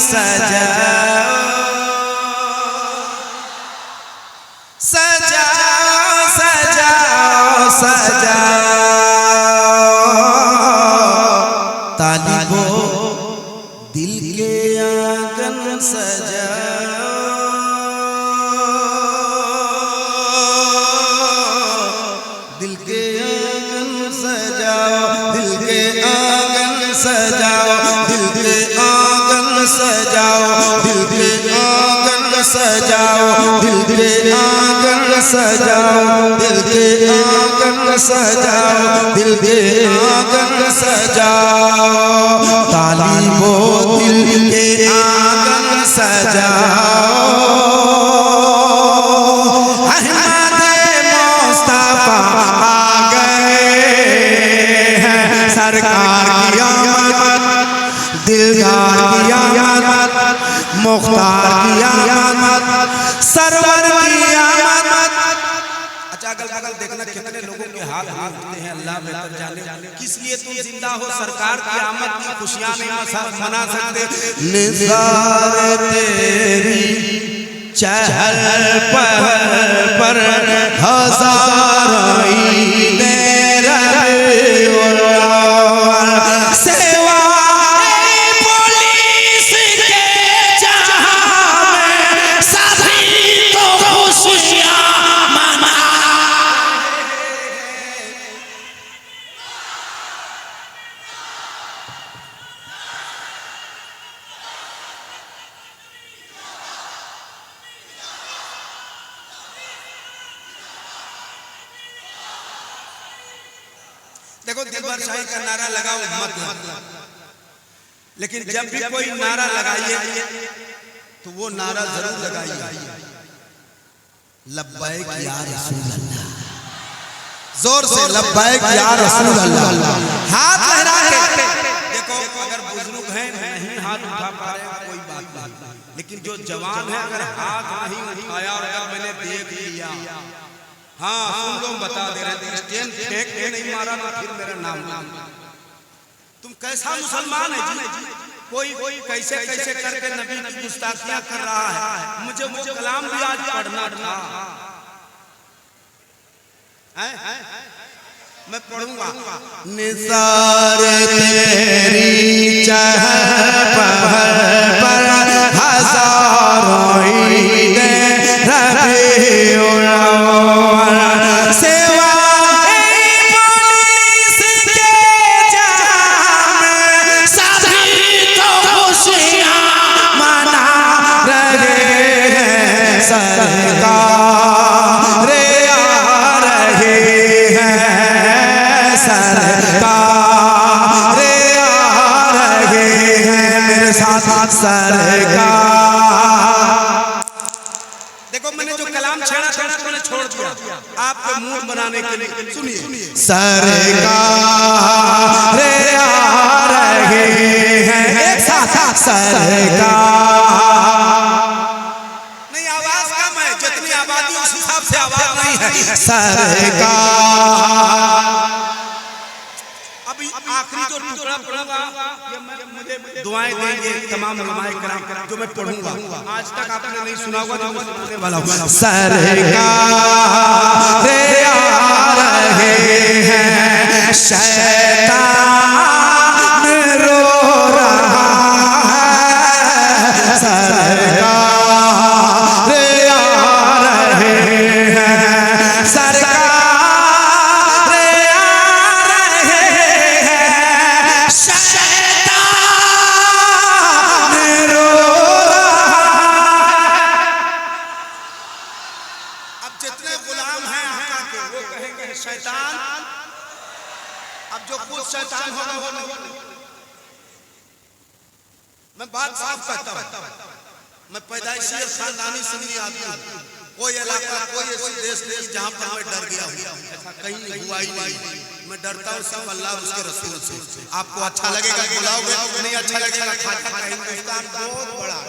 सजाओ सजाओ सजाओ सजाओ तालिबो दिल के आंगन सजाओ दिल के आंगन सजाओ दिल के आंगन सजाओ दिल के आंगन सजाओ दिल के आंगन सजाओ दिल के आंगन सजाओ दिल के आंगन सजाओ दिल के आंगन सजाओ तालिबो दिल के आंगन सजाओ अहमद मुस्तफा आ गए हैं सरकार की आमद दिलदार की आमद मुख्तार की आमद सरवर की आमद। अच्छा अगल बगल देखना कितने लोगों के हाथ उठते हैं अल्लाह बेहतर जाने किस लिए तुम जिंदा हो सरकार की आमद की खुशियां नहीं मना सकते निज़ार तेरी चहल पहल पर हजारों ईदें रबीउल अव्वल सेवा पुलिस के जहां में सभी तो खुशियां मना। देखो दिलबर शाही का नारा लगाओ मत लेकिन जब भी कोई नारा लगाइए तो वो नारा जरूर लगाइए लब्बैक या रसूल अल्लाह जोर से लब्बैक या रसूल अल्लाह हाथ लहरा के देखो अगर बुजुर्ग हैं नहीं हाथ उठा पा रहे हैं कोई बात नहीं लेकिन जो जवान है अगर हाथ नहीं उठाया और अगर मैंने देख लिया हाँ सुन लो बता दे रहे थे स्टैंड फेंक के नहीं मारा ना फिर मेरा नाम तुम कैसा मुसलमान है जी कोई कैसे कैसे करके नबी की गुस्ताखियां कर रहा है मुझे वो कलाम भी आज पढ़ना था मैं पढ़ूंगा निज़ार तेरी चहल पहल पर हजारों ईदें रबीउल अव्वल सेवा पुलिस के जहां में सभी तो खुशियां मना रहे हैं सरकार आ रहे हैं सरकार आ रहे हैं मेरे साथ सरकार। देखो मैंने जो कलाम छेड़ा था मैंने छोड़ दिया आपको मूड बनाने के लिए सुनिए सरकार आ रहे हैं एक साथ सरकार नहीं आवाज कम है जितनी आबादी उस हिसाब से आवाज नहीं है सरकार। अभी आखिरी जो टुकड़ा पढ़ूंगा ये मुझे दुआएं देंगे तमाम उलमाए किराम जो मैं पढ़ूंगा आज तक आपने नहीं सुना होगा जो मैं सुनाने वाला हूं सरकार आ रहे हैं शैतान रो रहा है सरकार आ रहे हैं सरकार शैतान अब जो खुद शैतान होगा वो नहीं। मैं बात साफ कहता हूं मैं पैदाइशी और खानदानी सुन्नी आदमी हूं कोई इलाका कोई ऐसी देश नहीं जहां पर मैं डर गया हूं ऐसा कहीं हुआ ही नहीं। मैं डरता हूं सिर्फ अल्लाह और उसके रसूल से। आपको अच्छा लगेगा बुलाओगे नहीं अच्छा लगेगा खाता का हिंदुस्तान बहुत बड़ा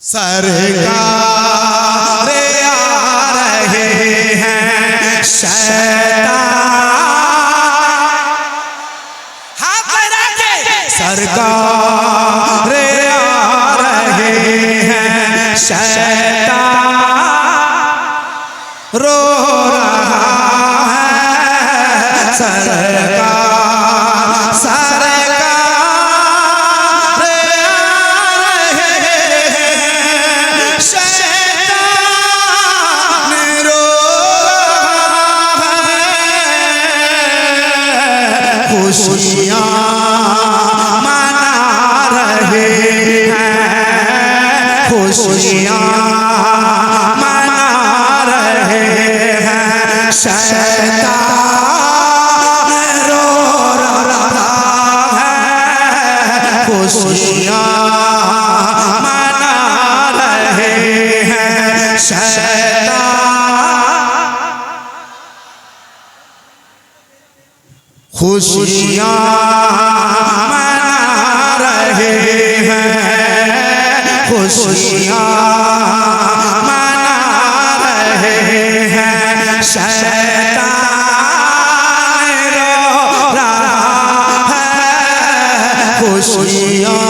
सरकार आ रहे हैं शैतान हाथ लगा के सरकार सरकार आ रहे हैं, शैतान रो रहा है, सरकार खुशियाँ मना रहे हैं, खुशियाँ मना रहे हैं, शैतान रो रहा है, खुशियाँ मना रहे हैं, शैतान खुशियाँ मना रहे हैं, खुशियाँ मना रहे हैं, शैतान रो रहा है, खुशियाँ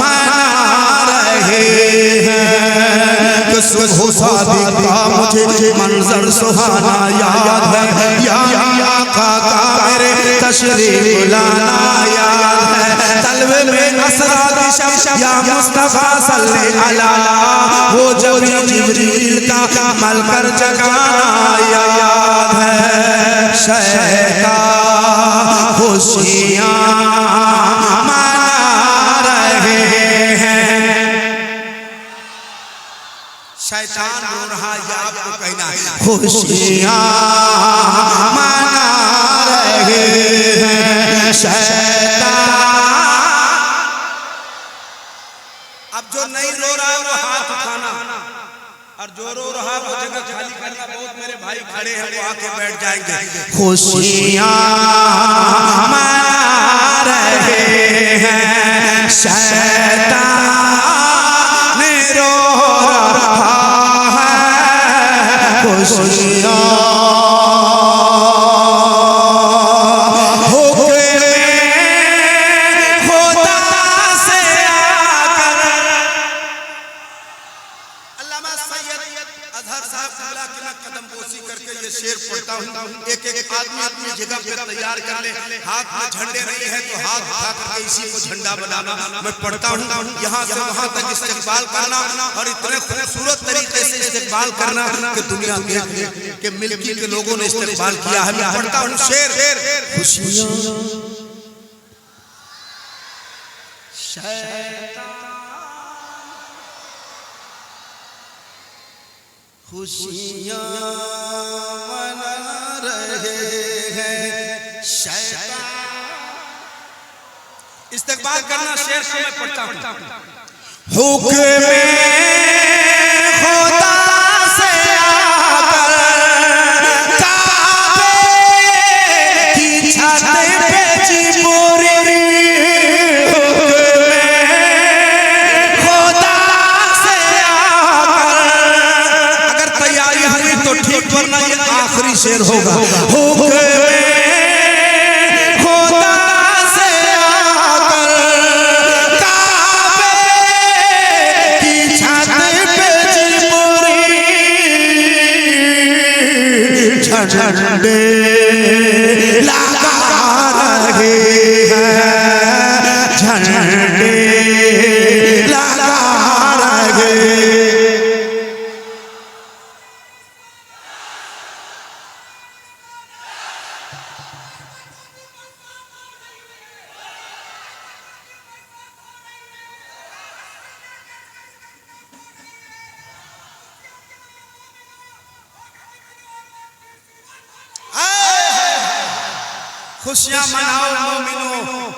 मना रहे हैं। सुबह शादी का मुझे मंजर सुहाना याद है, या आका मेरे तशरीफ लाना याद है, तलवे में असरात शब या मुस्तफा सल्ले अला, वो जब जिब्रील का मलकर जगाना याद है, शैतान खुशियाँ मना रहे हैं। शैतान रो रहा है, आपको कहना है खुशियाँ मना रहे हैं, शैतान। अब जो नहीं रो रहा है वो हाथ उठाना, और जो रो रहा है वो जगह खाली करना। बहुत मेरे भाई खड़े हैं, वो आके बैठ जाएंगे। खुशियाँ मना रहे हैं, शैतान रो रहा है, खुशियाँ एक एक आदमी अपनी जगह पे तैयार कर ले। हाथ में झंडे नहीं है तो हाथ उठा करके इसी को झंडा बनाना। मैं पढ़ता हूँ, यहाँ से वहाँ तक इस्तेकबाल करना, और इतने खूबसूरत तरीके से इस्तेकबाल करना कि दुनिया के मिल्की के लोगों ने इस्तेकबाल किया है। मैं पढ़ता हूँ शेर, खुशियाँ खुशियाँ मना रहे हैं, शैतान। इस्तेकबाल करना शेर से मैं पढ़ता हूँ। हुक्म खुदा से आकर काबे की छत पे चिमोरी, हुक्म खुदा से आकर, अगर तैयारी हुई तो ठीक, वरना ये आखिरी शेर होगा। हुक्म झंडे लगा रहे हैं, झंडे लगा रहे। खुशियां मनाओ मोमिनो,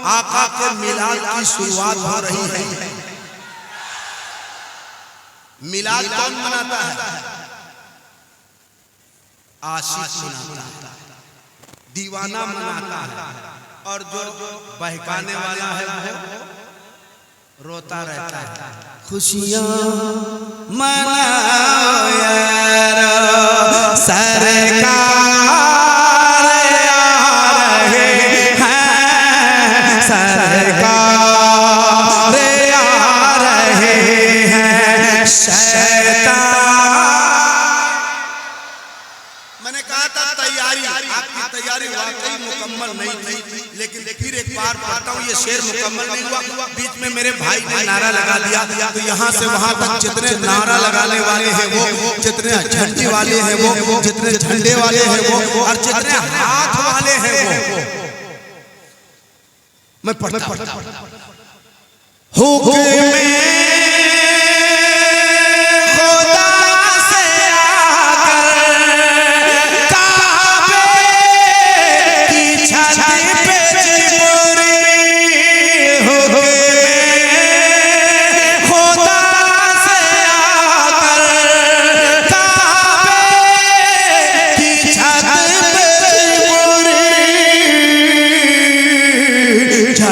आका के मिलाद की शुरुआत हो रही है। मिलाद कौन मनाता है? आशिक मनाता है, दीवाना मनाता है, और जो बहकाने वाला है वो रोता रहता है। खुशियां मनाओ यारो, सरकार सरकार पढ़ता हूँ, ये शेर मुकम्मल नहीं हुआ, बीच में मेरे भाई ने नारा लगा दिया। तो यहाँ से वहाँ तक जितने नारा लगाने वाले हैं वो, जितने झंडी वाले हैं वो, जितने झंडे वाले हैं वो, और जितने हाथ वाले हैं वो, मैं पढ़ता हुक्म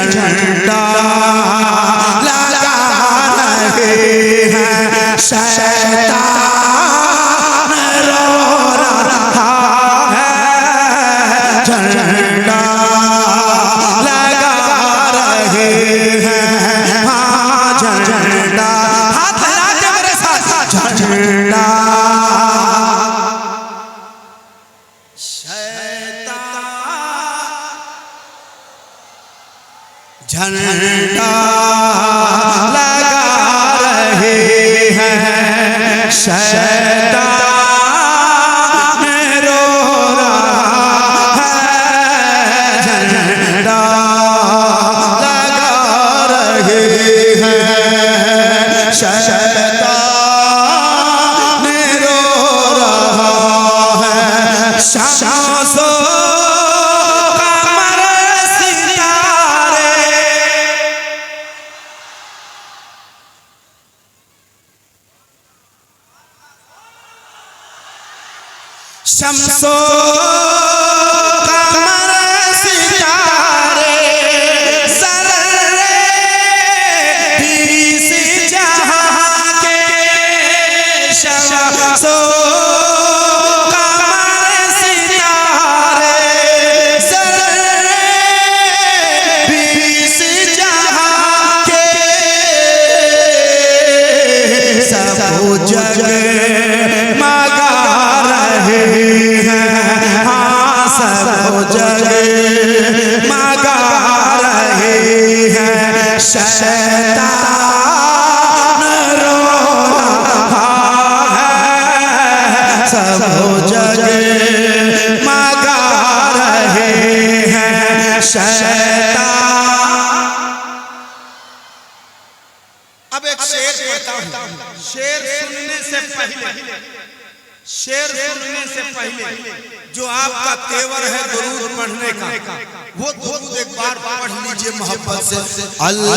झंडा लगा रहे हैं, शैतान रो रहा है। झंडा लगा रहे हैं, शैतान रो रहा है। शासो शम्सो कमर सितारे ज़र्रे बीस जहां के, शम्सो कमर सितारे ज़र्रे बीस जहां के, सब जग मगा रहे हैं। शैतान रो रहा है, सब जगह मगा रहे हैं। शैतान। अब एक शेर पढ़ता हूं। शेर सुनने से पहले जो आपका तेवर है दुरूद पढ़ने का, वो दुरूद एक बार पढ़ लीजिए मोहब्बत से। अल्लाह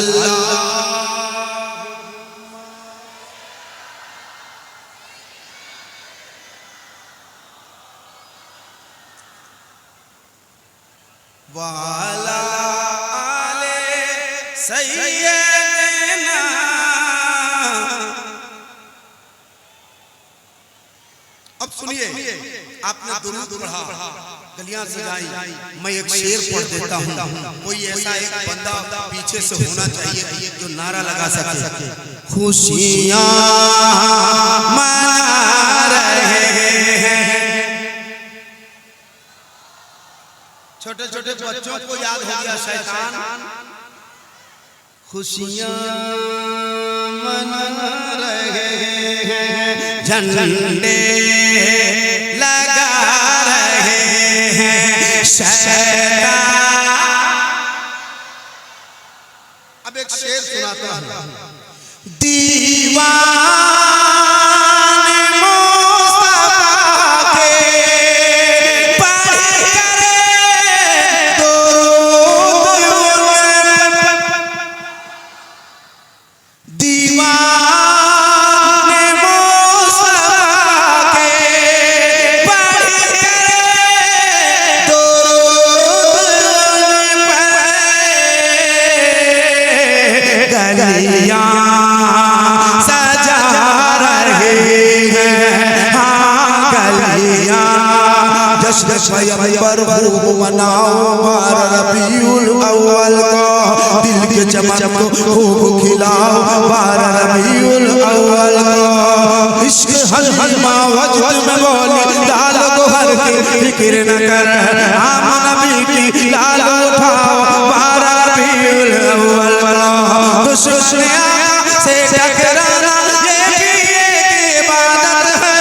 वाला आले सैयदना। अब सुनिए, आपने दुरूद पढ़ा, गलियां सजाई, मैं एक शेर पढ़ देता हूँ। कोई ऐसा एक बंदा पीछे से होना चाहिए जो नारा लगा सके। खुशियाँ मना रहे हैं। छोटे छोटे बच्चों को याद हो गया शैतान। खुशियाँ मना रहे हैं, झंडे लगा रहे हैं शैतान। अब एक शेर सुनाता हूं। दीवाने मुस्तफा के पढ़ कर दुरूद, दीवाने मुस्तफा के पढ़ कर दुरूद गलियां सजा रहे हैं। हाँ गलियां जश्न पैगंबर खूब मनाओ, बार रबीउल अव्वल को दिल के चमक खूब खिलाओ, बार रबीउल अव्वल को इश्क हल वजद में बोली लाल गोहर की फिक्र न कर, आम नबी की लाल उठाओ, बार रबीउल दुश्मन आका से टकराना ये भी एक इबादत है।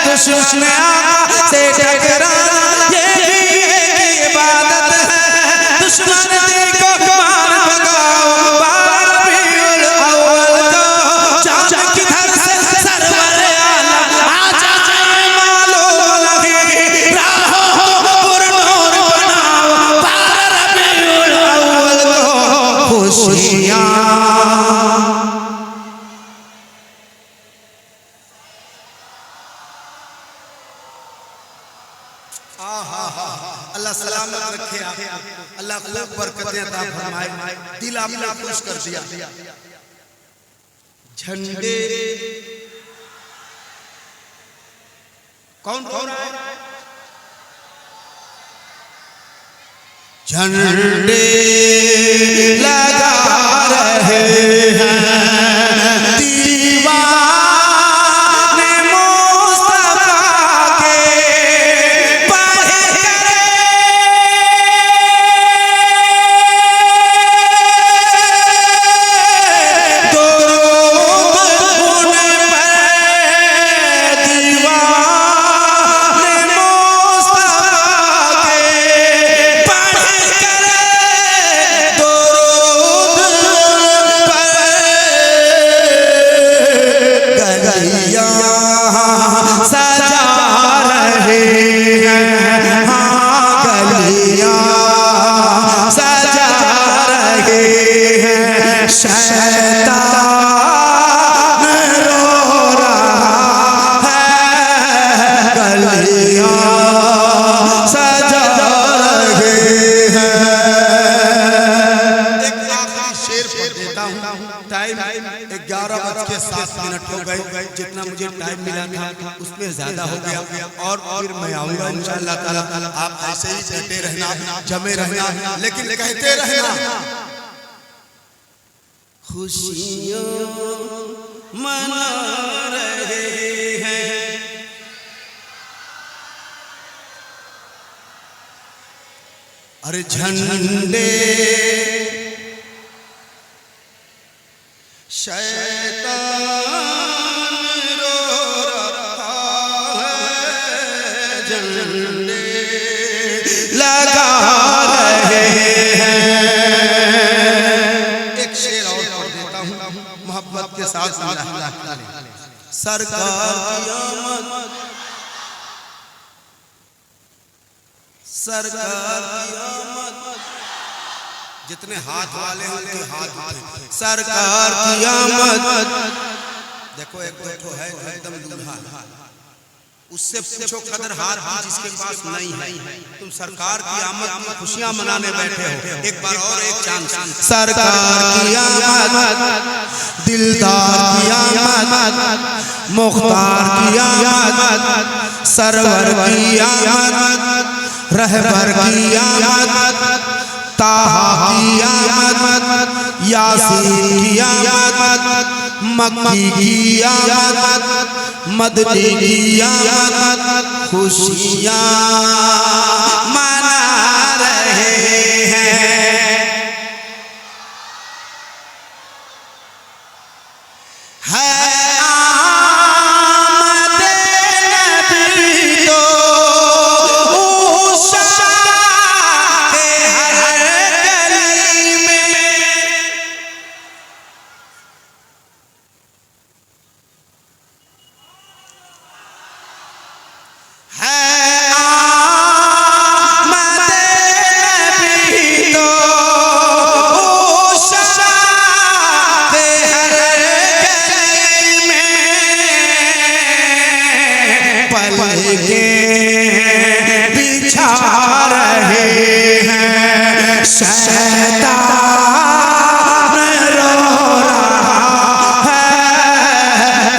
दुश्मन आका से टकराना ये भी एक इबादत है। दुश्मन देखो मार भगाओ बार रबीउल अव्वल को चांद की धर से सरवर आलम आजा मालूम नहीं राहों पुरनूर बनाओ बार रबीउल अव्वल को खुशियाँ। अल्लाह सलामत रखे, अल्लाह खूब बरकतें अता फरमाए। दिल आपने खुश कर दिया। झंडे कौन कौन झंडे लगा रहे हैं दीवाने मुस्तफा के पढ़ करे दुरूद उन पर दीवाने मुस्तफा के पढ़ करे दुरूद पर गलियां सजा रहे हैं। हाँ गलियां सजा रहे हैं। शैतान रो रहा है गलियां सजा रहे हैं। एक आखिरी शेर पढ़ देता हूँ। टाइम 11:07 हो गए। जितना मुझे टाइम मिला था उसमें ज्यादा हो गया और फिर मैं आऊंगा इंशाअल्लाह ताला। आप ऐसे ही डटे रहना, जमे रहना, लेकिन कहते रहना खुशियाँ मना रहे हैं। अरे झंडे शैतान रो रहा है। झंडे लगा रहे हैं। एक शेर और पढ़ देता हूँ मोहब्बत के साथ। सरकार की आमद, सरकार की आमद, जितने हाथ वाले हैं उनके हाथ उठे। सरकार की आमद देखो एक दो है एकदम दूल्हा, उससे पूछो कदर हाथ जिसके पास नहीं है। तुम सरकार की आमद में खुशियां मनाने बैठे हो। एक बार और एक चांस। सरकार की आमद, दिलदार की आमद, मुख्तार की आमद, सरवर की आमद, रहबर की आमद, ताहा की आमद, यासीन की आमद, मक्की की आमद, मदनी की आमद, खुशियाँ मना रहे हैं। बिछा रहे हैं। शैतान रो रहा है,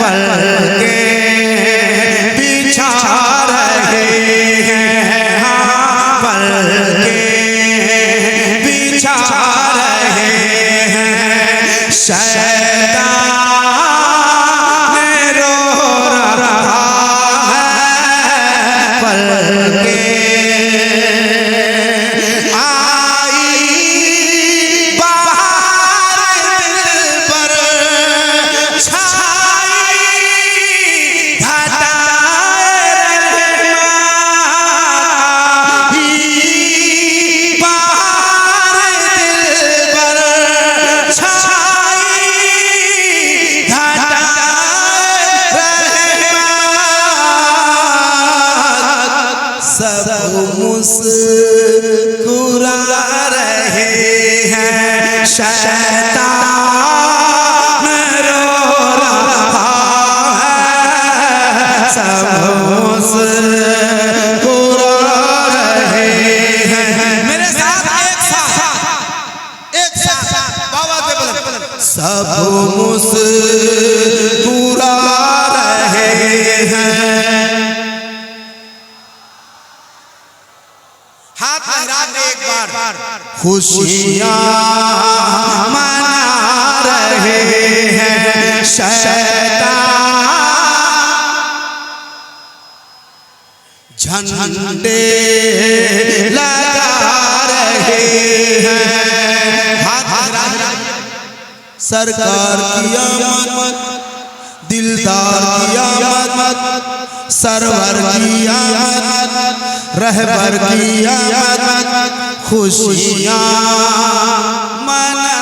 पलके बिछा रहे हैं। हाँ पलके बिछा रहे हैं। शैतान रो रहा है, पलके आई बाहर दिल पर शैतान रो रहा है, सब मुस्कुरा रहे हैं। मेरे साथ एक साथ बाबा से बोलो, सब मुस्कुरा रहे हैं। हाथ लहरा दे एक बार, खुशियाँ मना रहे हैं। शैतान झंडे लगा रहे हैं। हाथ लहरा, सरकार की आमद, दिलदार की आमद, सरवर की आमद, रहबर की आमद, खुशियाँ मना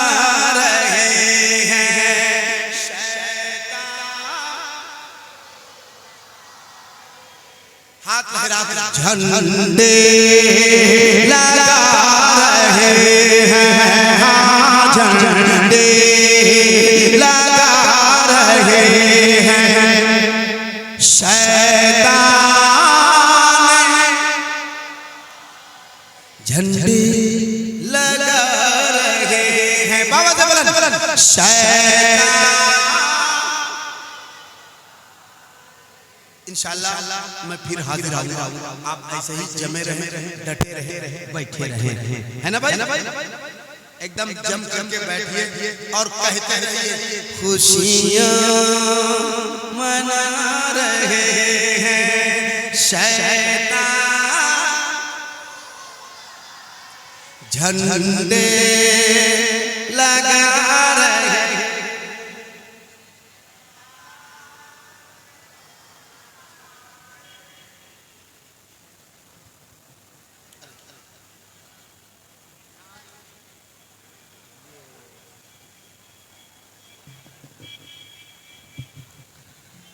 रहे हैं। हाथ लहरा झंडे लगा रहे हैं। हाँ, झंडे लगा रहे हैं। शैतान झंडे लगा रहे हैं। बाबा से बोलन, शैतान। इंशाअल्लाह मैं फिर हाजिर आऊंगा। आप ऐसे ही जमे रहे, डटे रहे, बैठे रहे, है ना भाई? एकदम जम के बैठिए और कहते रहिए, खुशियाँ मना रहे हैं। शैतान झंडे लगा रहे हैं।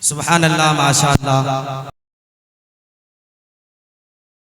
सुभान अल्लाह, माशा अल्लाह।